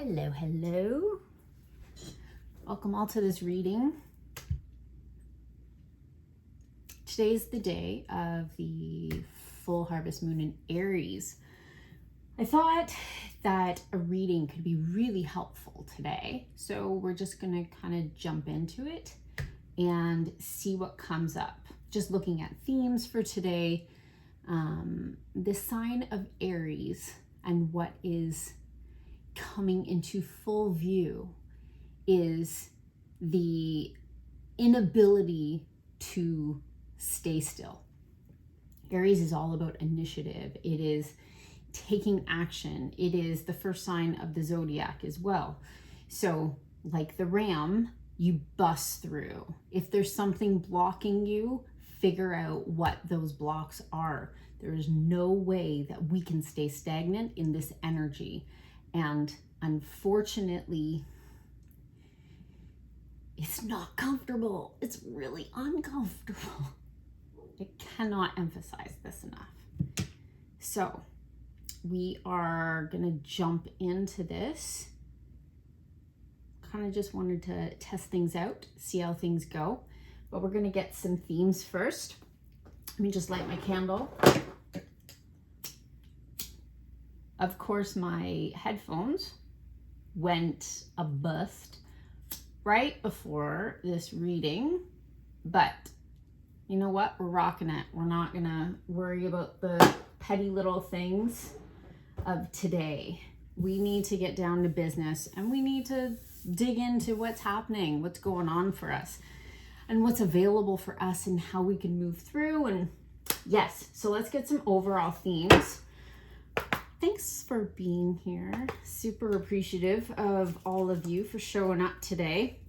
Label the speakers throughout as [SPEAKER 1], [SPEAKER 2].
[SPEAKER 1] Hello, hello. Welcome all to this reading. Today's the day of the full harvest moon in Aries. I thought that a reading could be really helpful today. So we're just gonna kind of jump into it and see what comes up. Just looking at themes for today. The sign of Aries and what is coming into full view is the inability to stay still. Aries is all about initiative. It is taking action. It is the first sign of the zodiac as well. So like the ram, you bust through. If there's something blocking you, figure out what those blocks are. There is no way that we can stay stagnant in this energy. And unfortunately, it's not comfortable. It's really uncomfortable. I cannot emphasize this enough. So we are gonna jump into this. Kind of just wanted to test things out, see how things go. But we're gonna get some themes first. Let me just light my candle. Of course, my headphones went a bust right before this reading, but you know what? We're rocking it. We're not gonna worry about the petty little things of today. We need to get down to business and we need to dig into what's happening, what's going on for us, and what's available for us and how we can move through. And yes, so let's get some overall themes. Thanks for being here. Super appreciative of all of you for showing up today.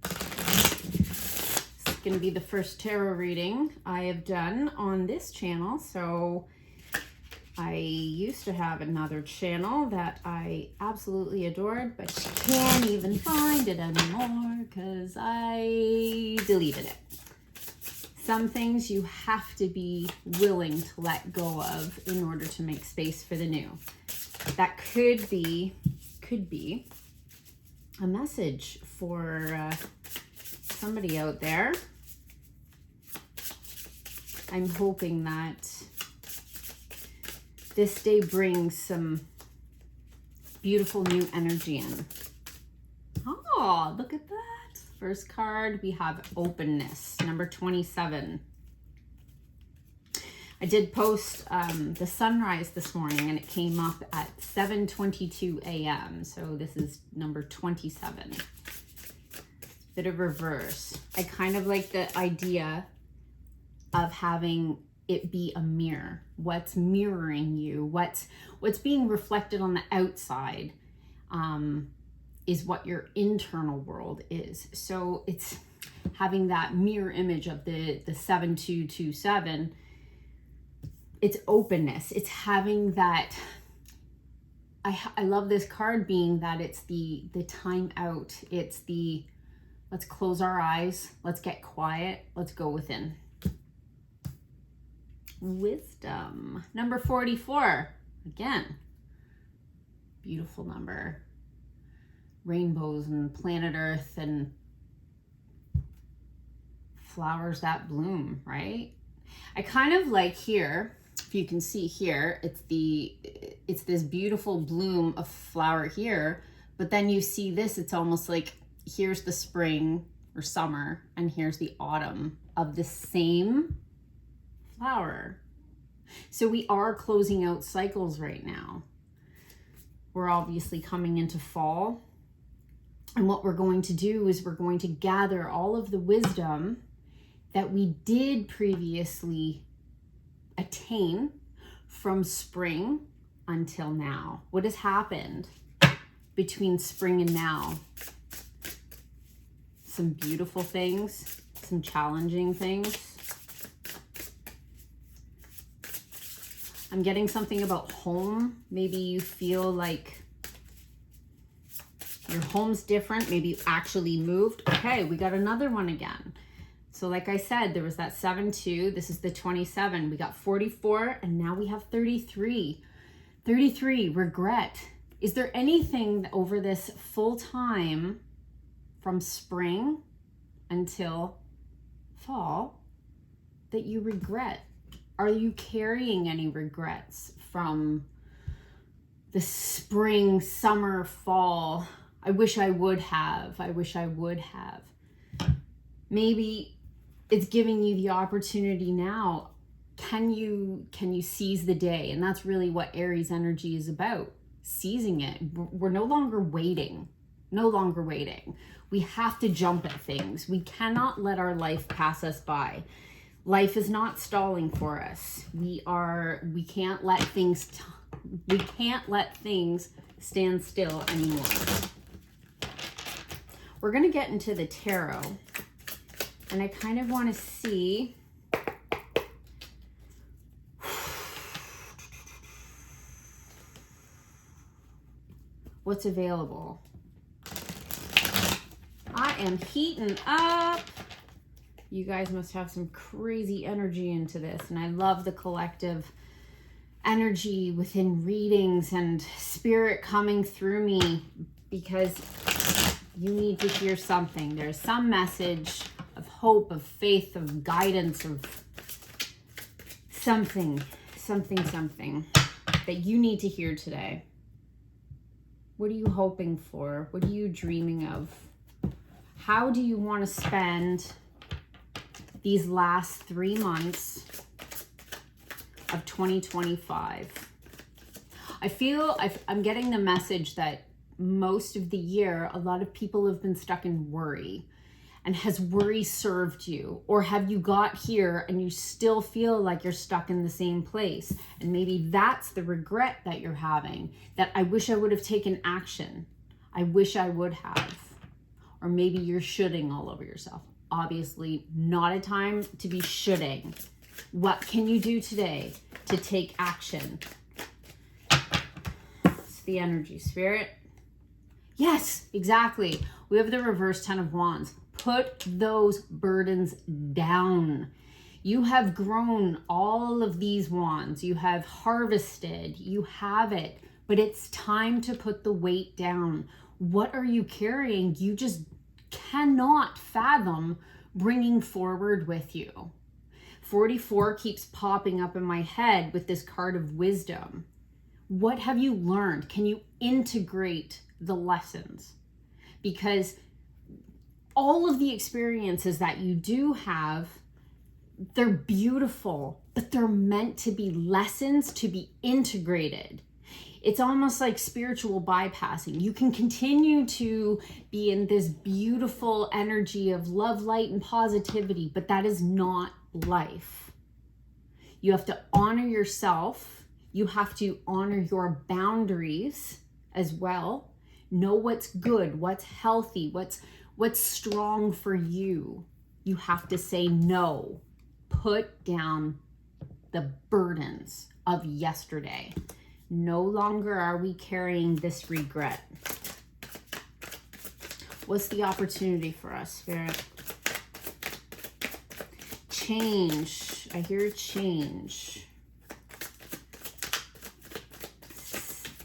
[SPEAKER 1] It's going to be the first tarot reading I have done on this channel. So I used to have another channel that I absolutely adored, but can't even find it anymore because I deleted it. Some things you have to be willing to let go of in order to make space for the new. That could be a message for somebody out there. I'm hoping that this day brings some beautiful new energy in. Oh, look at that. First card, we have openness, number 27. I did post the sunrise this morning and it came up at 7:22 a.m. So this is number 27. Bit of reverse. I kind of like the idea of having it be a mirror. What's mirroring you, what's being reflected on the outside, is what your internal world is. So it's having that mirror image of the 7227. It's openness. It's having that. I love this card being that it's the time out. It's the let's close our eyes. Let's get quiet. Let's go within. Wisdom, number 44. Again, beautiful number. Rainbows and planet Earth and flowers that bloom, right? I kind of like here, if you can see here, it's this beautiful bloom of flower here, but then you see this, it's almost like here's the spring or summer and here's the autumn of the same flower. So we are closing out cycles right now. We're obviously coming into fall. And what we're going to do is we're going to gather all of the wisdom that we did previously attain from spring until now. What has happened between spring and now? Some beautiful things, some challenging things. I'm getting something about home. Maybe you feel like your home's different. Maybe you actually moved. Okay, we got another one again. So like I said, there was that 7-2. This is the 27. We got 44 and now we have 33. 33, regret. Is there anything over this full time from spring until fall that you regret? Are you carrying any regrets from the spring, summer, fall? I wish I would have. I wish I would have. Maybe it's giving you the opportunity now. Can you seize the day? And that's really what Aries energy is about. Seizing it. We're no longer waiting. No longer waiting. We have to jump at things. We cannot let our life pass us by. Life is not stalling for us. We can't let things stand still anymore. We're going to get into the tarot, and I kind of want to see what's available. I am heating up. You guys must have some crazy energy into this, and I love the collective energy within readings and spirit coming through me, because you need to hear something. There's some message of hope, of faith, of guidance, of something that you need to hear today. What are you hoping for? What are you dreaming of? How do you want to spend these last 3 months of 2025? I feel I'm getting the message that most of the year, a lot of people have been stuck in worry. And has worry served you? Or have you got here and you still feel like you're stuck in the same place? And maybe that's the regret that you're having, that I wish I would have taken action. I wish I would have. Or maybe you're shoulding all over yourself. Obviously, not a time to be shoulding. What can you do today to take action? It's the energy, Spirit. Yes, exactly. We have the reverse 10 of Wands. Put those burdens down. You have grown all of these wands. You have harvested. You have it. But it's time to put the weight down. What are you carrying? You just cannot fathom bringing forward with you. 44 keeps popping up in my head with this card of wisdom. What have you learned? Can you integrate the lessons? Because all of the experiences that you do have, they're beautiful, but they're meant to be lessons to be integrated. It's almost like spiritual bypassing. You can continue to be in this beautiful energy of love, light, and positivity, but that is not life. You have to honor yourself. You have to honor your boundaries as well. Know what's good, what's healthy, what's strong for you. You have to say no. Put down the burdens of yesterday. No longer are we carrying this regret. What's the opportunity for us, Spirit? Change. I hear change.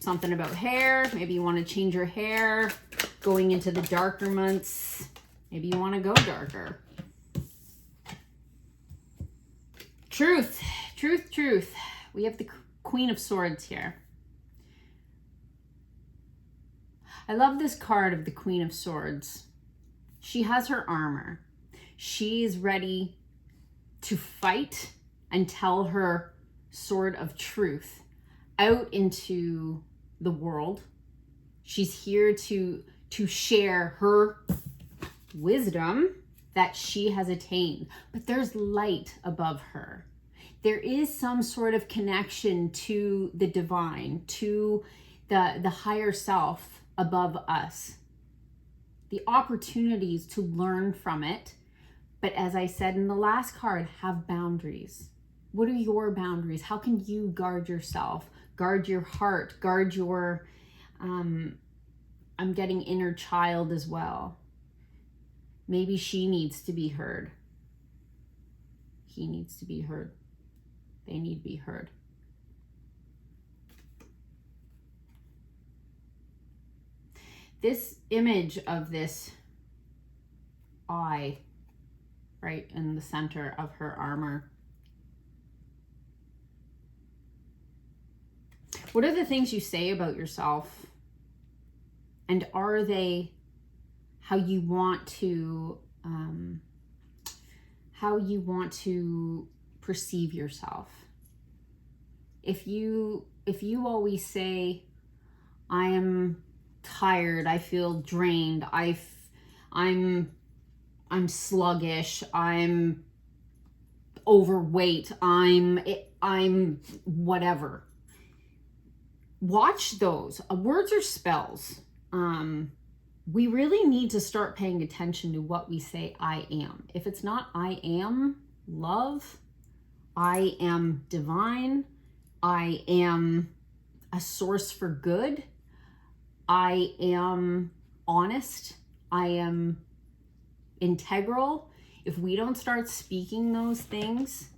[SPEAKER 1] Something about hair. Maybe you want to change your hair. Going into the darker months. Maybe you want to go darker. Truth. Truth, truth. We have the Queen of Swords here. I love this card of the Queen of Swords. She has her armor. She is ready to fight and tell her sword of truth out into the world. She's here to share her wisdom that she has attained. But there's light above her. There is some sort of connection to the divine, to the higher self above us. The opportunities to learn from it. But as I said in the last card, have boundaries. What are your boundaries? How can you guard yourself? Guard your heart, guard your, I'm getting inner child as well. Maybe she needs to be heard. He needs to be heard. They need to be heard. this image of this eye right in the center of her armor. What are the things you say about yourself? And are they how you want to perceive yourself? If you always say, I am tired, I feel drained, I'm sluggish, I'm overweight, I'm whatever. Watch those. Words are spells. We really need to start paying attention to what we say I am. If it's not I am love, I am divine, I am a source for good, I am honest, I am integral. If we don't start speaking those things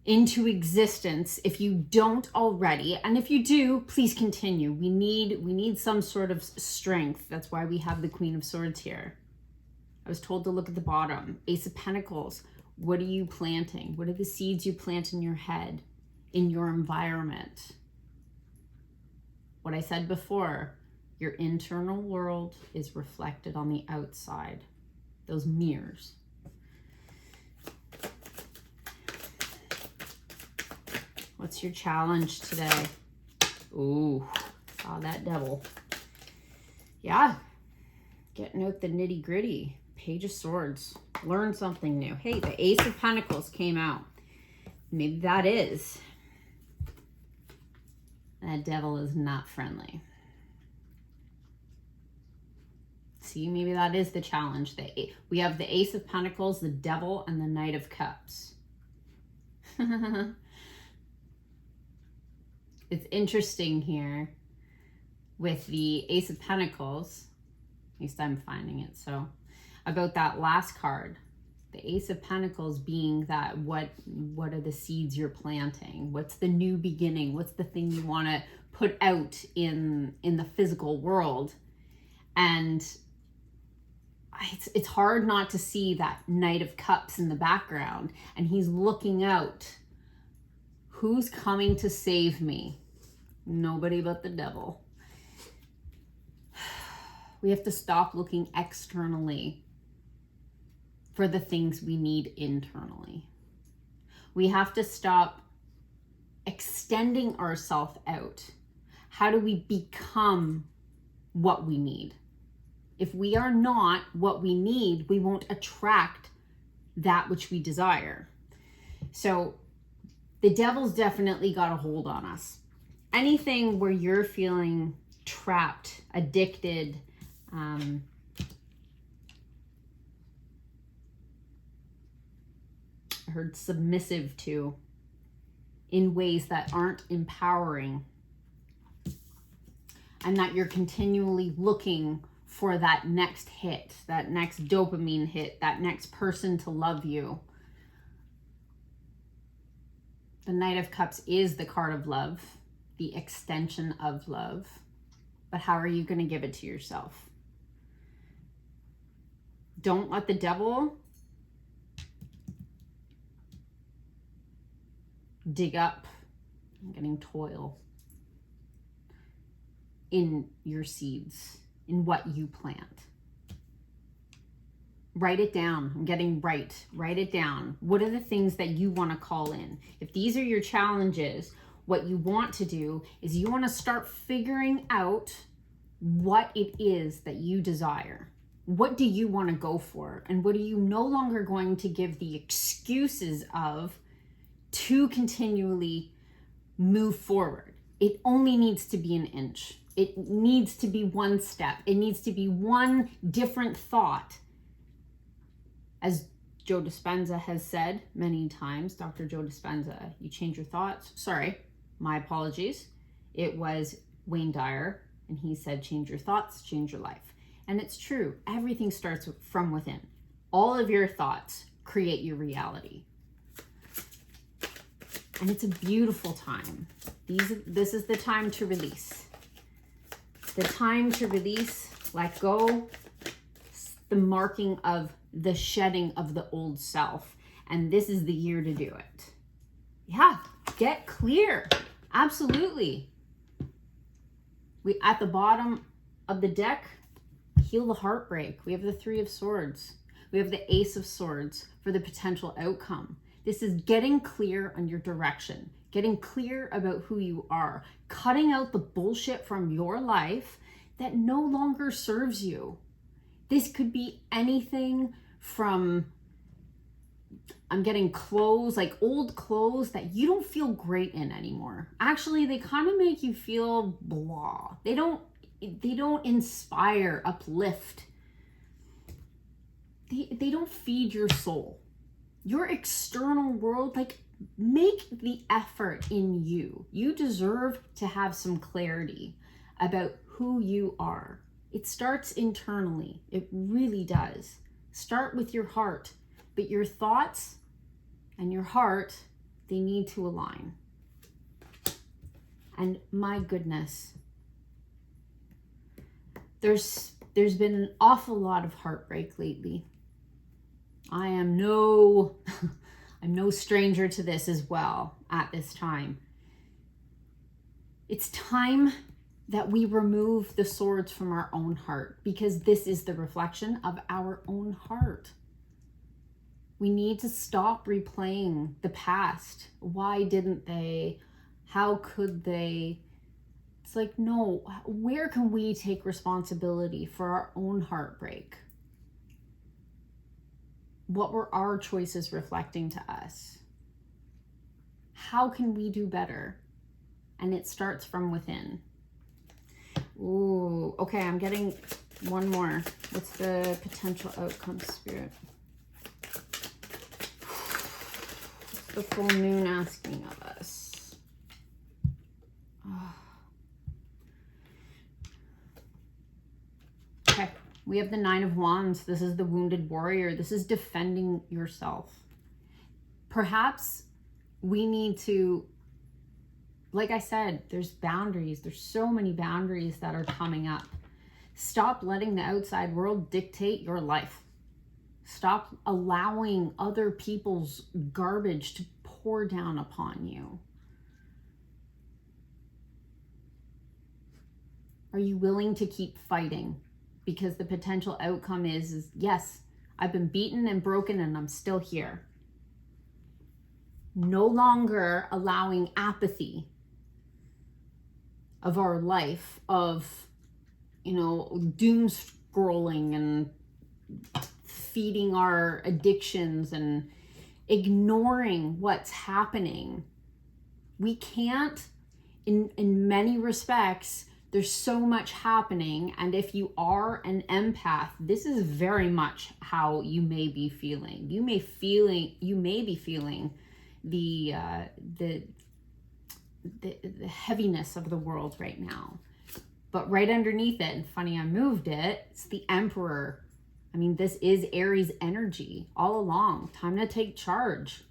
[SPEAKER 1] into existence, if you don't already, and if you do, please continue. We need some sort of strength. That's why we have the Queen of Swords here. I was told to look at the bottom. Ace of Pentacles. What are you planting? What are the seeds you plant in your head, in your environment? What I said before, your internal world is reflected on the outside. Those mirrors. What's your challenge today? Ooh, saw that devil. Yeah, getting out the nitty gritty. Page of Swords. Learn something new. Hey, the Ace of Pentacles came out. Maybe that is. That devil is not friendly. See, maybe that is the challenge. We have the Ace of Pentacles, the Devil, and the Knight of Cups. It's interesting here with the Ace of Pentacles, at least I'm finding it so, about that last card. The Ace of Pentacles being that what are the seeds you're planting? What's the new beginning? What's the thing you want to put out in the physical world? And it's hard not to see that Knight of Cups in the background, and he's looking out. Who's coming to save me? Nobody but the devil. We have to stop looking externally for the things we need internally. We have to stop extending ourselves out. How do we become what we need? If we are not what we need, we won't attract that which we desire. So the devil's definitely got a hold on us. Anything where you're feeling trapped, addicted, I heard submissive to, in ways that aren't empowering, and that you're continually looking for that next hit, that next dopamine hit, that next person to love you. The Knight of Cups is the card of love, the extension of love. But how are you going to give it to yourself? Don't let the devil dig up. I'm getting toil in your seeds, in what you plant. Write it down. I'm getting write it down. What are the things that you want to call in? If these are your challenges, what you want to do is you want to start figuring out what it is that you desire. What do you want to go for? And what are you no longer going to give the excuses of to continually move forward? It only needs to be an inch. It needs to be one step. It needs to be one different thought. As Joe Dispenza has said many times, Dr. Joe Dispenza, you change your thoughts. Sorry, my apologies. It was Wayne Dyer, and he said, change your thoughts, change your life. And it's true. Everything starts from within. All of your thoughts create your reality. And it's a beautiful time. This is the time to release. the time to release, let go, the marking of the shedding of the old self. And this is the year to do it. Yeah, get clear. Absolutely. We at the bottom of the deck, heal the heartbreak. We have the Three of Swords. We have the Ace of Swords for the potential outcome. This is getting clear on your direction, getting clear about who you are, cutting out the bullshit from your life that no longer serves you. This could be anything from, I'm getting clothes, like old clothes that you don't feel great in anymore. Actually, they kind of make you feel blah. They don't inspire, uplift. They don't feed your soul. Your external world, like, make the effort in you. You deserve to have some clarity about who you are. It starts internally. It really does. Start with your heart, but your thoughts and your heart, they need to align. And my goodness, there's been an awful lot of heartbreak lately. I'm no stranger to this as well at this time. It's time that we remove the swords from our own heart, because this is the reflection of our own heart. We need to stop replaying the past. Why didn't they? How could they? It's like, no, where can we take responsibility for our own heartbreak? What were our choices reflecting to us? How can we do better? And it starts from within. Ooh, okay, I'm getting one more. What's the potential outcome, Spirit? What's the full moon asking of us? Oh. Okay, we have the Nine of Wands. This is the wounded warrior. This is defending yourself. Perhaps we need to, like I said, there's boundaries. There's so many boundaries that are coming up. Stop letting the outside world dictate your life. Stop allowing other people's garbage to pour down upon you. Are you willing to keep fighting? Because the potential outcome is yes, I've been beaten and broken and I'm still here. No longer allowing apathy of our life, of, doom scrolling and feeding our addictions and ignoring what's happening. We can't, in many respects, there's so much happening. And if you are an empath, this is very much how you may be feeling. You may be feeling the heaviness of the world right now. But right underneath it, and funny I moved it, it's the Emperor. I mean, this is Aries energy all along. Time to take charge.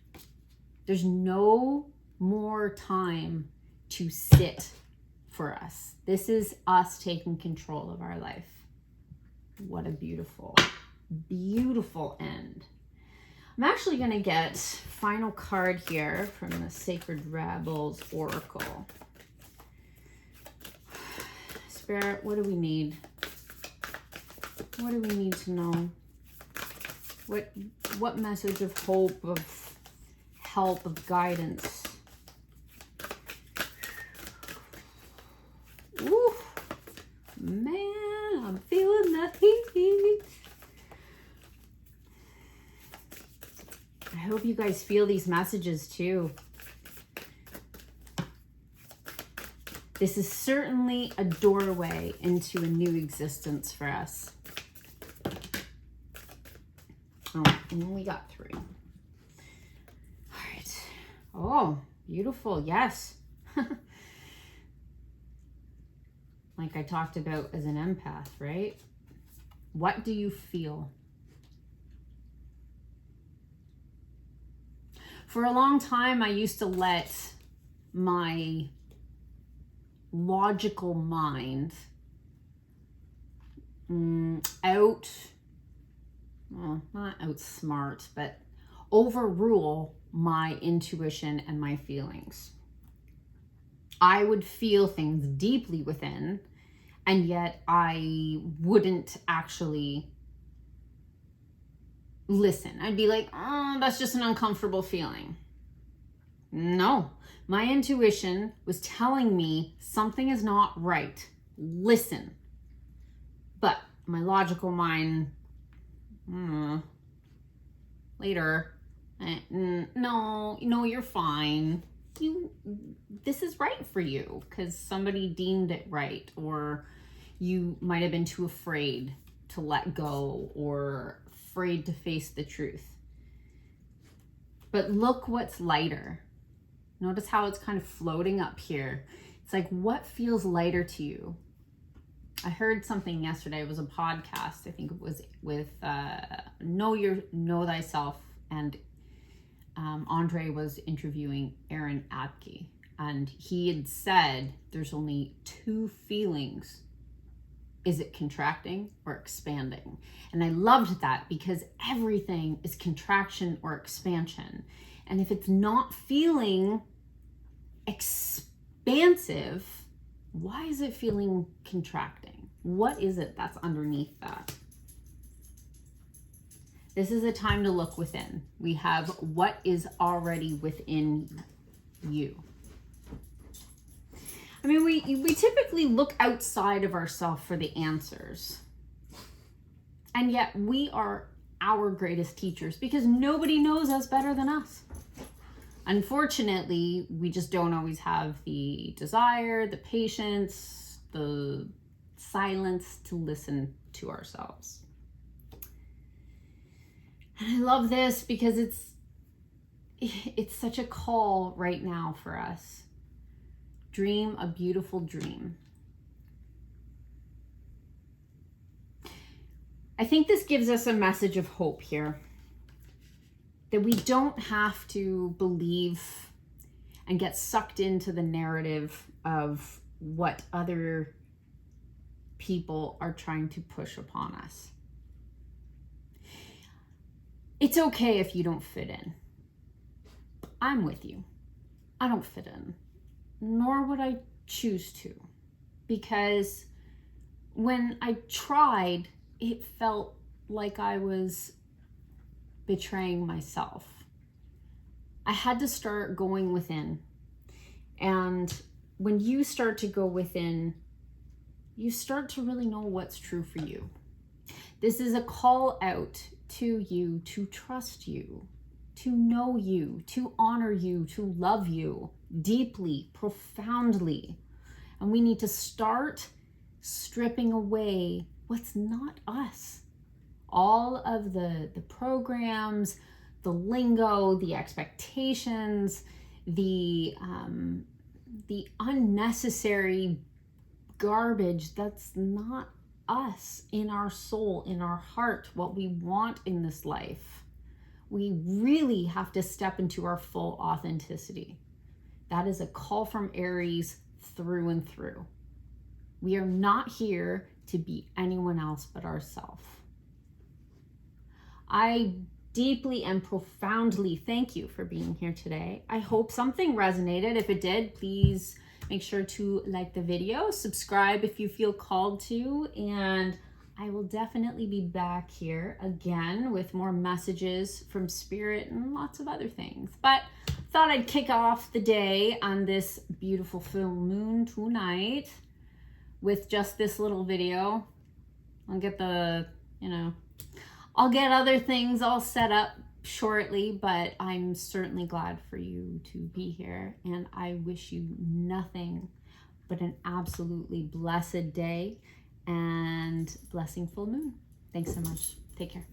[SPEAKER 1] There's no more time to sit for us. This is us taking control of our life. What a beautiful, beautiful end. I'm actually going to get final card here from the Sacred Rebels Oracle. Spirit, what do we need? What do we need to know? What message of hope, of help, of guidance? Ooh, man, I'm feeling the heat. I hope you guys feel these messages too. This is certainly a doorway into a new existence for us. Oh, and then we got 3. All right. Oh, beautiful. Yes. Like I talked about as an empath, right? What do you feel? For a long time, I used to let my logical mind not outsmart, but overrule my intuition and my feelings. I would feel things deeply within, and yet I wouldn't actually listen. I'd be like, oh, that's just an uncomfortable feeling. No, my intuition was telling me something is not right. Listen. But my logical mind, later, no, you're fine. This is right for you because somebody deemed it right, or you might have been too afraid to let go or afraid to face the truth. But look what's lighter. Notice how it's kind of floating up here. It's like, what feels lighter to you? I heard something yesterday. It was a podcast. I think it was with Know Thyself, and Andre was interviewing Aaron Abke, and he had said there's only two feelings. Is it contracting or expanding? And I loved that because everything is contraction or expansion. And if it's not feeling expansive, why is it feeling contracting? What is it that's underneath that? This is a time to look within. We have what is already within you. I mean, we typically look outside of ourselves for the answers. And yet we are our greatest teachers because nobody knows us better than us. Unfortunately, we just don't always have the desire, the patience, the silence to listen to ourselves. And I love this because it's such a call right now for us. Dream a beautiful dream. I think this gives us a message of hope here. That we don't have to believe and get sucked into the narrative of what other people are trying to push upon us. It's okay if you don't fit in. I'm with you. I don't fit in, nor would I choose to, because when I tried, it felt like I was betraying myself. I had to start going within. And when you start to go within, you start to really know what's true for you. This is a call out to you to trust you, to know you, to honor you, to love you deeply, profoundly. And we need to start stripping away what's not us. All of the programs, the lingo, the expectations, the unnecessary garbage that's not us in our soul, in our heart, what we want in this life. We really have to step into our full authenticity. That is a call from Aries through and through. We are not here to be anyone else but ourselves. I deeply and profoundly thank you for being here today. I hope something resonated. If it did, please make sure to like the video, subscribe if you feel called to, and I will definitely be back here again with more messages from Spirit and lots of other things. But thought I'd kick off the day on this beautiful full moon tonight with just this little video. I'll get I'll get other things all set up shortly, but I'm certainly glad for you to be here, and I wish you nothing but an absolutely blessed day and blessing full moon. Thanks so much. Take care.